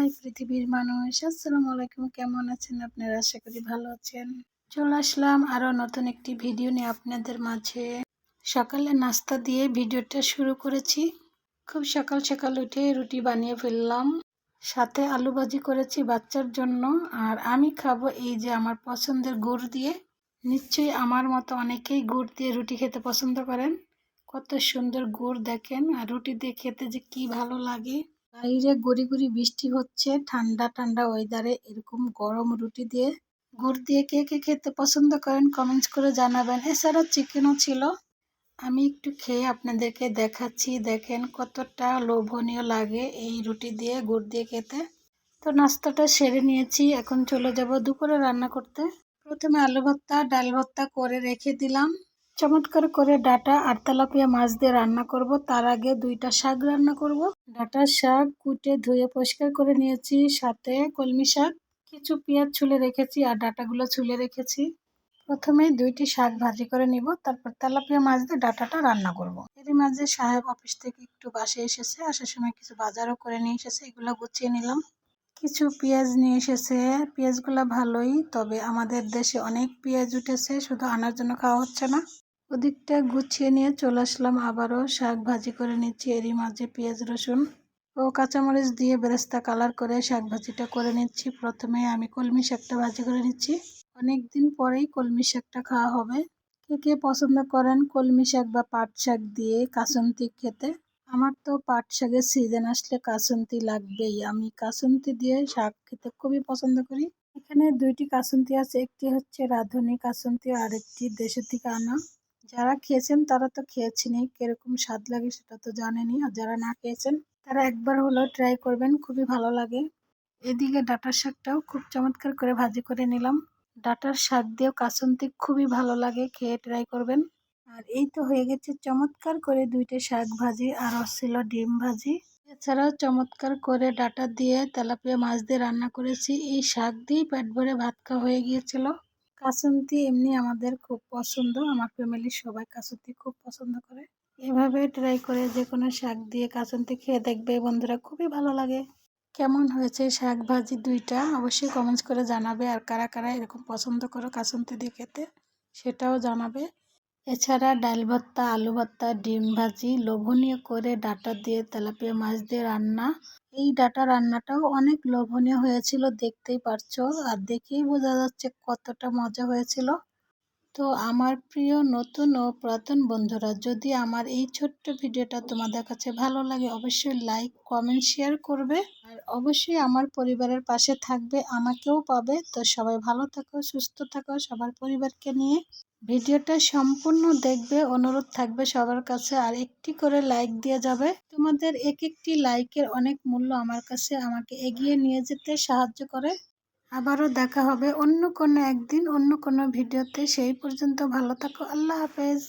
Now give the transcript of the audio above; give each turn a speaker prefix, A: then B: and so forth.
A: High পৃথিবীর মানুষ, আসসালামু আলাইকুম। কেমন আছেন আপনারা? আশা করি ভালো আছেন। চলে আসলাম আরও নতুন একটি ভিডিও নিয়ে আপনাদের মাঝে। সকালে নাস্তা দিয়ে ভিডিওটা শুরু করেছি। খুব সকাল সকাল উঠে রুটি বানিয়ে ফেললাম, সাথে আলু ভাজি করেছি বাচ্চার জন্য। আর আমি খাবো এই যে আমার পছন্দের গুড় দিয়ে। নিশ্চয়ই আমার মতো অনেকেই গুড় দিয়ে রুটি খেতে পছন্দ করেন। কত সুন্দর গুড় দেখেন, আর রুটি দিয়ে খেতে যে কি ভালো লাগে। বাইরে গুড়ি গুড়ি বৃষ্টি হচ্ছে, ঠান্ডা ঠান্ডা ওয়েদারে এরকম গরম রুটি দিয়ে গুড় দিয়ে কে কে খেতে পছন্দ করেন কমেন্টস করে জানাবেন। এছাড়া চিকেনও ছিল, আমি একটু খেয়ে আপনাদেরকে দেখাচ্ছি। দেখেন কতটা লোভনীয় লাগে এই রুটি দিয়ে গুড় দিয়ে খেতে। তো নাস্তাটা সেরে নিয়েছি, এখন চলে যাব দুপুরে রান্না করতে। প্রথমে আলু ভর্তা ডাল ভর্তা করে রেখে দিলাম। চমৎকার করে ডাটা আর তেলাপিয়া মাছ দিয়ে রান্না করব। তার আগে দুইটা শাক রান্না করব। ডাটার শাক কুটে ধুয়ে পরিষ্কার করে নিয়েছি, সাথে কলমি শাক, কিছু পেঁয়াজ ছুলে রেখেছি আর ডাটাগুলো ছুলে রেখেছি। প্রথমে দুইটি শাক ভাজি করে নিব, তারপর তেলাপিয়া মাছ দিয়ে ডাটাটা রান্না করব। এরই মাঝে সাহেব অফিস থেকে একটু বাসায় এসেছে, আসার সময় কিছু বাজারও করে নিয়ে এসেছে, এগুলো গুছিয়ে নিলাম। কিছু পেঁয়াজ নিয়ে এসেছে, পেঁয়াজগুলো ভালোই, তবে আমাদের দেশে অনেক পেঁয়াজ উঠেছে, শুধু আনার জন্য খাওয়া হচ্ছে না। ওদিকটা গুছিয়ে নিয়ে চলে আসলাম, আবারও শাক ভাজি করে নিচ্ছি। এরই মাঝে পেঁয়াজ রসুন ও কাঁচামরিচ দিয়ে বেরেস্তা কালার করে শাক ভাজিটা করে নিচ্ছি। প্রথমে আমি কলমি শাকটা ভাজি করে নিচ্ছি। অনেকদিন পরেই কলমি শাকটা খাওয়া হবে। কে কে পছন্দ করেন কলমি শাক বা পাট শাক দিয়ে কাসুন্দি খেতে? আমার তো পাট শাকের সিজন আসলে কাসুন্দি লাগবেই। আমি কাসুন্দি দিয়ে শাক খেতে খুবই পছন্দ করি। এখানে দুইটি কাসুন্দি আছে, একটি হচ্ছে রাঁধুনি কাসুন্দি আর একটি দেশের থেকে আনা। যারা খেয়েছেন তারা তো খেয়েছেনই, কিরকম স্বাদ লাগে সেটা তো জানেনই। আর যারা না খেয়েছেন তারা একবার হলেও ট্রাই করবেন, খুবই ভালো লাগে। এদিকে ডাঁটার শাকটাও খুব চমৎকার করে ভাজি করে নিলাম। ডাঁটার শাক দিয়েও কাসুন্দি খুবই ভালো লাগে, খেয়ে ট্রাই করবেন। আর এই তো হয়ে গেছে চমৎকার করে দুইটা শাক ভাজি, আর ছিল ডিম ভাজি। এছাড়াও চমৎকার করে ডাঁটা দিয়ে তেলাপিয়া মাছ দিয়ে রান্না করেছি। এই শাক দিয়েই পেট ভরে ভাত খাওয়া হয়ে গিয়েছিল। কাসুন্দি এমনি আমাদের খুব পছন্দ, আমার ফ্যামিলির সবাই কাসুন্দি খুব পছন্দ করে। এভাবে ট্রাই করে যে কোনো শাক দিয়ে কাসুন্দি খেয়ে দেখবে বন্ধুরা, খুবই ভালো লাগে। কেমন হয়েছে শাক ভাজি দুইটা অবশ্যই কমেন্টস করে জানাবে। আর কারা কারা এরকম পছন্দ করো কাসুন্দি দিয়ে খেতে সেটাও জানাবে। এছাড়া ডাল ভর্তা আলু ভর্তা ডিম ভাজি, লোভনীয় করে ডাঁটা দিয়ে তেলাপিয়া মাছ দিয়ে রান্না। এই ডাঁটা রান্নাটাও অনেক লোভনীয় হয়েছিল, দেখতেই পারছো, আর দেখেই বোঝা যাচ্ছে কতটা মজা হয়েছিল। তো আমার প্রিয় নতুন ও পুরাতন বন্ধুরা, যদি আমার এই ছোট্ট ভিডিওটা তোমাদের কাছে ভালো লাগে অবশ্যই লাইক কমেন্ট শেয়ার করবে। আর অবশ্যই আমার পরিবারের পাশে থাকবে, আমাকেও পাবে। তো সবাই ভালো থাকো, সুস্থ থাকো, সবার পরিবারকে নিয়ে ভিডিওটা সম্পূর্ণ দেখবে, অনুরোধ থাকবে সবার কাছে। আর একটি করে লাইক দিয়ে যাবে, তোমাদের এক একটি লাইকের অনেক মূল্য আমার কাছে, আমাকে এগিয়ে নিয়ে যেতে সাহায্য করে। আবারও দেখা হবে অন্য কোনো একদিন অন্য কোনো ভিডিওতে। সেই পর্যন্ত ভালো থাকো, আল্লাহ হাফেজ।